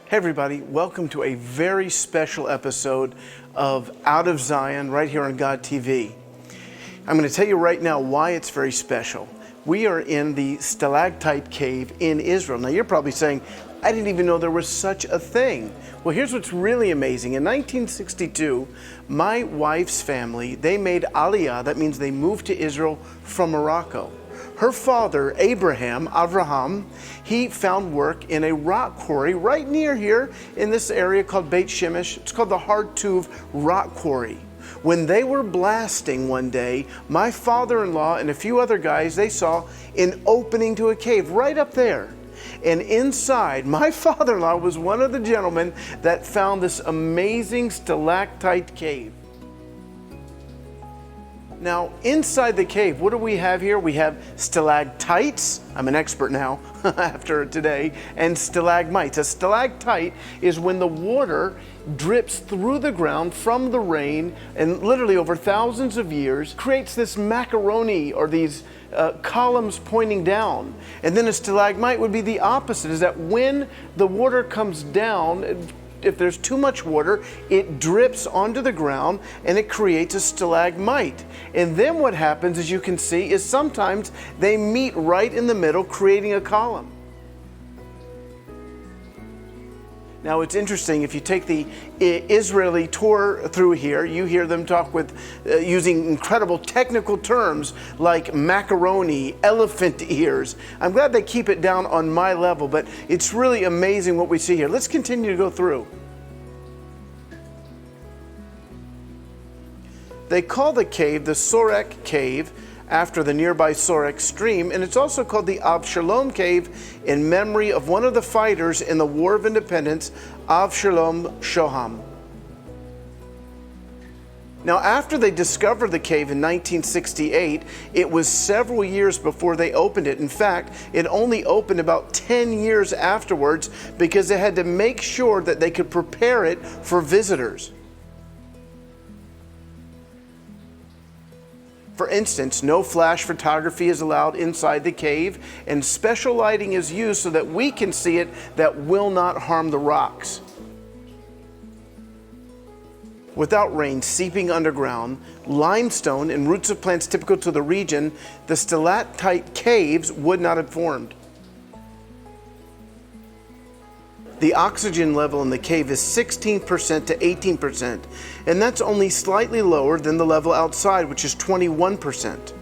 Hey everybody, welcome to a very special episode of Out of Zion right here on God TV. I'm going to tell you right now why it's very special. We are in the stalactite cave in Israel. Now you're probably saying, I didn't even know there was such a thing. Well, here's what's really amazing. In 1962, my wife's family, they made Aliyah. That means they moved to Israel from Morocco. Her father, Avraham, he found work in a rock quarry right near here in this area called Beit Shemesh. It's called the Hartuv Rock Quarry. When they were blasting one day, my father-in-law and a few other guys, they saw an opening to a cave right up there. And inside, my father-in-law was one of the gentlemen that found this amazing stalactite cave. Now, inside the cave, what do we have here? We have stalactites. I'm an expert now after today. And stalagmites. A stalactite is when the water drips through the ground from the rain and literally over thousands of years creates this macaroni or these columns pointing down. And then a stalagmite would be the opposite, is that when the water comes down, if there's too much water, it drips onto the ground and it creates a stalagmite. And then what happens, as you can see, is sometimes they meet right in the middle, creating a column. Now it's interesting, if you take the Israeli tour through here, you hear them talk with using incredible technical terms like macaroni, elephant ears. I'm glad they keep it down on my level, but it's really amazing what we see here. Let's continue to go through. They call the cave the Sorek cave, after the nearby Sorek stream, and it's also called the Avshalom cave in memory of one of the fighters in the War of Independence, Avshalom Shoham. Now, after they discovered the cave in 1968, it was several years before they opened it. In fact, it only opened about 10 years afterwards because they had to make sure that they could prepare it for visitors. For instance, no flash photography is allowed inside the cave, and special lighting is used so that we can see it that will not harm the rocks. Without rain seeping underground, limestone and roots of plants typical to the region, the stalactite caves would not have formed. The oxygen level in the cave is 16% to 18%, and that's only slightly lower than the level outside, which is 21%.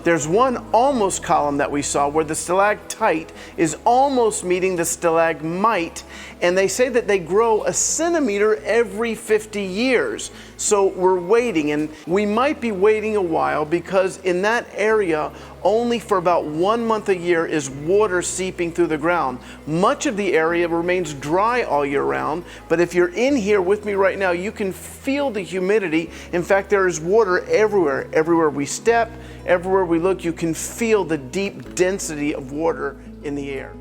There's one almost column that we saw where the stalactite is almost meeting the stalagmite, and they say that they grow a centimeter every 50 years. So we're waiting, and we might be waiting a while because in that area, only for about 1 month a year is water seeping through the ground. Much of the area remains dry all year round, but if you're in here with me right now, you can feel the humidity. In fact, there is water everywhere. Everywhere we step, everywhere we look, you can feel the deep density of water in the air.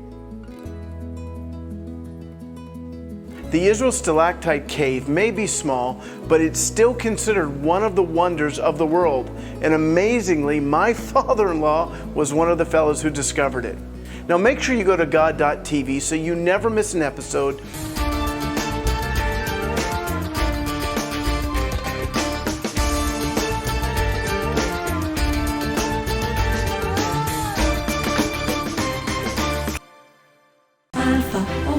The Israel stalactite cave may be small, but it's still considered one of the wonders of the world. And amazingly, my father-in-law was one of the fellows who discovered it. Now make sure you go to God.tv so you never miss an episode. Alfa.